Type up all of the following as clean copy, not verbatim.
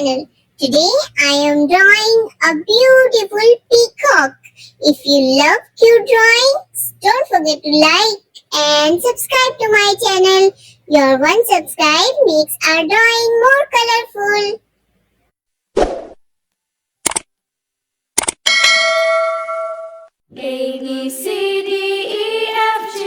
channel. Today I am drawing a beautiful peacock. If you love cute drawings, don't forget to like and subscribe to my channel. Your one subscribe makes our drawing more colorful. A, B, C, D, E, F, G,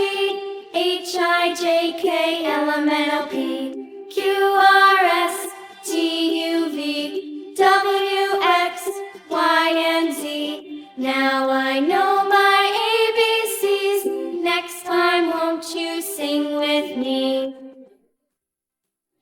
H, I, J, K, L, M, N, O, P, Q, R, S, T, U, V, W, X, Y, and Z. Now I know my ABCs. Next time won't you sing with me?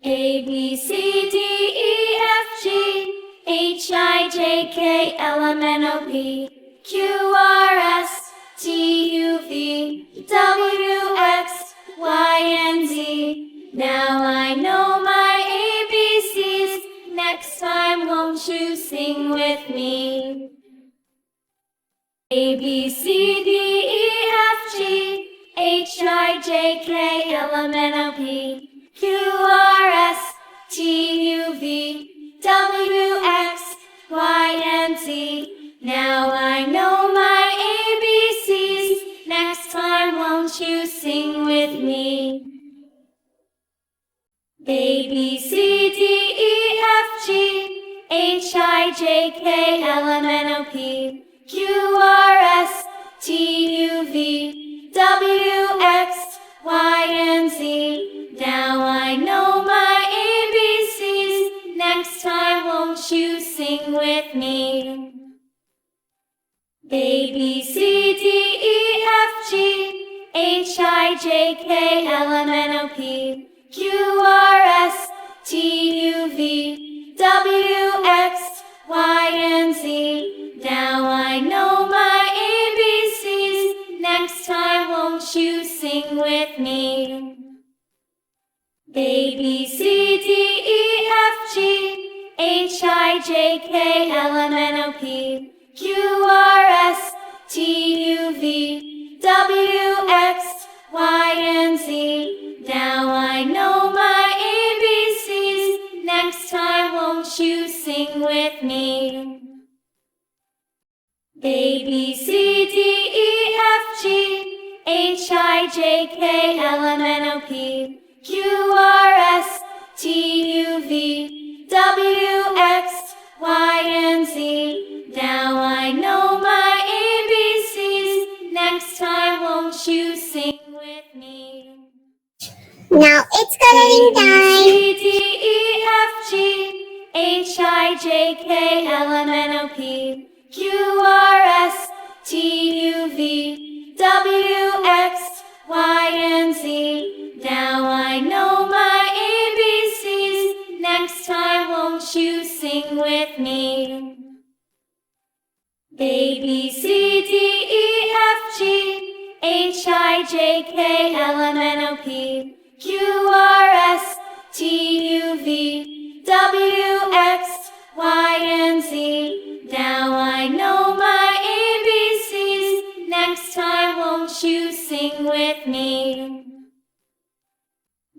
A, B, C, D, E, F, G, H, I, J, K, L, M, N, O, P, Q, R, S, T, U, V, W, X, Y, and Z. Now I know my ABCs. Next time won't you sing with me? A, B, C, D, E, F, G, H, I, J, K, L, M, N, O, P, Q, R, S, T, U, V, W, X, Y, and Z. Now I know my ABCs. Next time won't you sing with me? A, B, C, D, E, F, G, H, I, J, K, L, M, N, O, P, Q, R, S, T, U, V, W, X, Y, and Z. Now I know my ABCs. Next time won't you sing with me? A, B, C, D, E, F, G, H, I, J, K, L, M, N, O, P, Q, R, S, T, U, V, W, X, Y, and Z. Now I know my ABCs. Next time won't you sing with me? A, B, C, D, E, F, G, H, I, J, K, L, M, N, O, P, Q, R, S, T, U, V, W, X, Y, and Z. Now I know my ABCs. Next time won't you sing with me? A, B, C, D, E, F, G, H, I, J, K, L, M, N, O, P, Q, R, S, T, U, V, W, X, Y, and Z. Now I know my ABCs. Next time won't you sing with me? Now it's coloring time. C, D, E, F, G, H, I, J, K, L, M, N, O, P, Q, R, S, T, U, V, W, X, Y, and Z. Now I know my ABCs. Next time won't you sing with me? A, B, C, D, E, F, G, H, I, J, K, L, M, N, O, P, Q, R, S, T, U, V, W, X, Y, and Z. Now I know my ABCs. Next time won't you sing with me?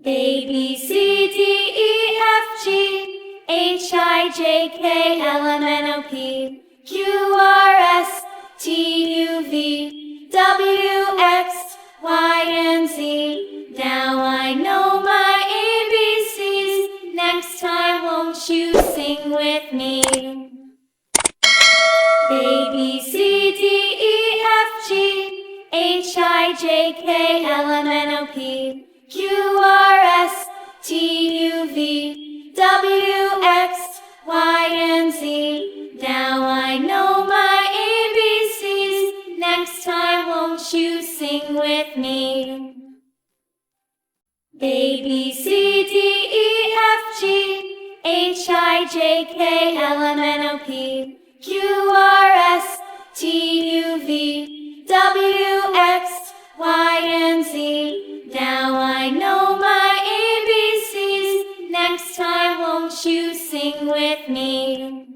A, B, C, D, E, F, G, H, I, J, K, L, M, N, O, P, Q, R, S, T, U, V, W, X, Y, and Z. Now I know my ABCs. Next time won't you sing with me? A, B, C, D, E, F, G, H, I, J, K, L, M, N, O, P, Q, R, S, T, U, V, W, X, Y, and Z. Now I know my ABCs. Next time won't you sing with me? A, B, C, D, E, F, G, H, I, J, K, L, M, N, O, P, Q, R, S, T, U, V, W, X, Y, and Z. Now I know my ABCs. Next time won't you sing with me?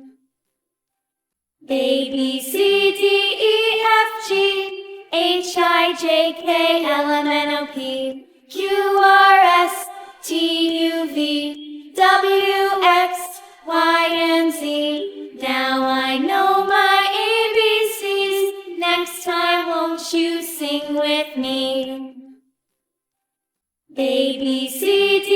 A, B, C, D, E, F, G, H, I, J, K, L, M, N, O, P, Q, R, S, T, U, V, W, X, Y, and Z. Now I know my ABCs. Next time, won't you sing with me? A, B, C, D,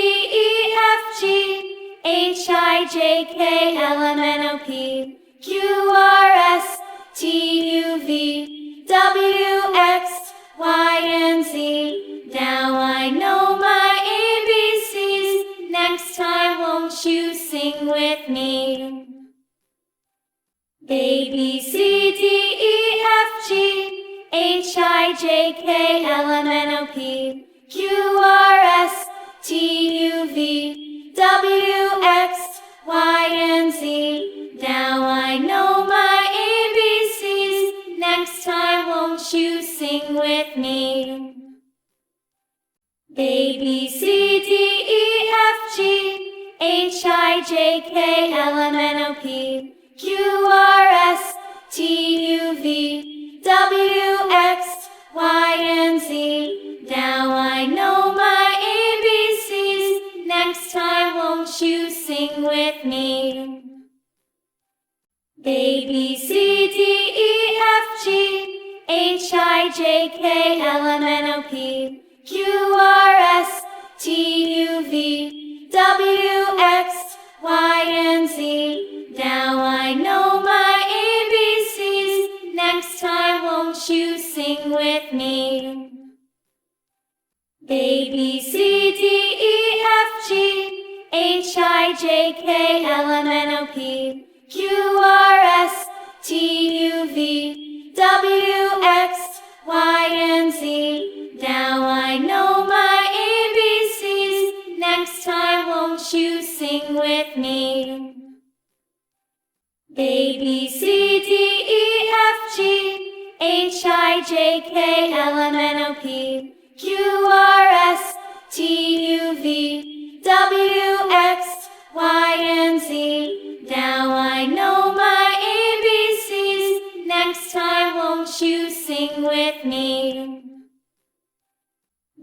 E, F, G, H, I, J, K, L, M, N, O, P, Q, R, S, T, U, V, W, X, Y, and Z. Now I know my ABCs. Next time, won't you sing with me? A, B, C, D, E, F, G, H, I, J, K, L, M, N, O, P, Q, R, S, T, U, V, W, X, Y, and Z. Now I know my ABCs. Next time, won't you sing with me? A, B, C, D, E, F, G, H, I, J, K, L, M, N, O, P, Q, R, S, T, U, V, W, X, Y, and Z. Now I know my ABCs. Next time, won't you sing with me? A, B, C, D, E, F, G, H, I, J, K, L, M, N, O, P, Q, R, S, T, U, V, W, X, Y, and Z. Now I know my ABCs. Next time, won't you sing with me? A, B, C, D, E, F, G, H, I, J, K, L, M, N, O, P, Q, R, S, T, U, V, W, X, Y, and Z. Now I know my ABCs. Next time, won't you sing with me? A, B, C, D, E, F, G, H, I, J, K, L, M, N, O, P, Q, R, S, T, U, V, W, X, Y, and Z. Now I know my ABCs. Next time, won't you sing with me?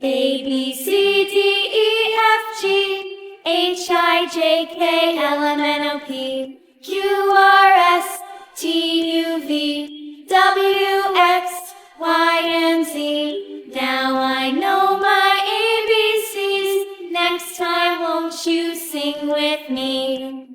A, B, C, D, E, F, G, H, I, J, K, L, M, N, O, P, Q, R, S, T, U, V, W, X, Y, and Z. Now I know my ABCs. Next time, won't you sing with me?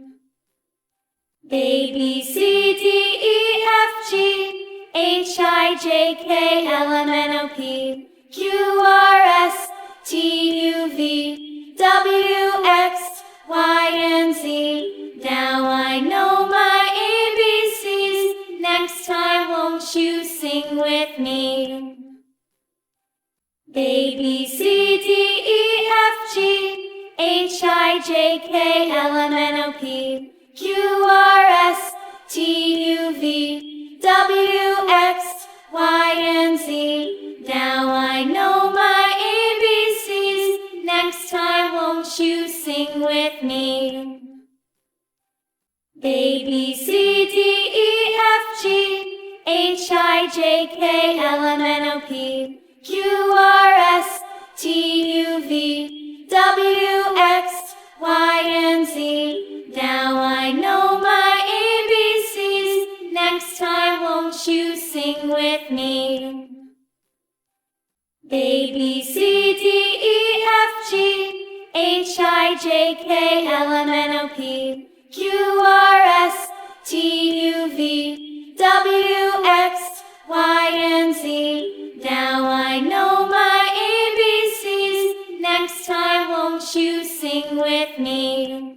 A, B, C, D, E, F, G, H, I, J, K, L, M, N, O, P, Q, R, S, T, U, V, W, X, Y, and Z. Now I know my ABCs. Next time, won't you sing with me? A, B, C, D, E, F, G, H, I, J, K, L, M, N, O, P, Q, R, S, T, U, V, W, X, Y, and Z. Now I know my ABCs. Next time, won't you sing with me? A, B, C, D, E, F, G, H, I, J, K, L, M, N, O, P, Q, R, S, T, U, V, W, X, Y, and Z. Now I know my ABCs. Next time, won't you sing with me? A, B, C, D, E, F, G, H, I, J, K, L, M, N, O, P, Q, R, S, T, U, V, W, X, Y, and Z. Now I know my ABCs. Next time, won't you sing with me?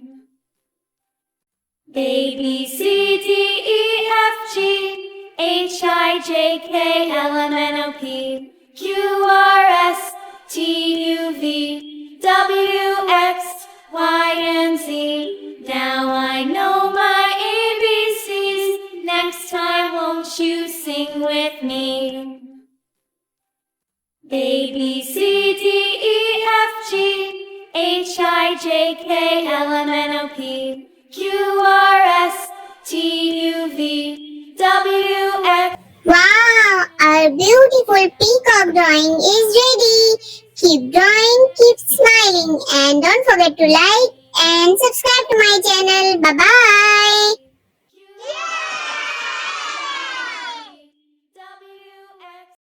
A, B, C, D, E, F, G, H, I, J, K, L, M, N, O, P, Q, R, S, T, U, V, W, X, Y, and Z. Now I know my ABCs. Next time, won't you sing with me? A, B, C, D, E, F, G, H, I, J, K, L, M, N, O, P, Q, R, S, T, U, V, W, X. Wow, our beautiful peacock drawing is ready. Keep drawing, keep smiling, and don't forget to like and subscribe to my channel. Bye bye.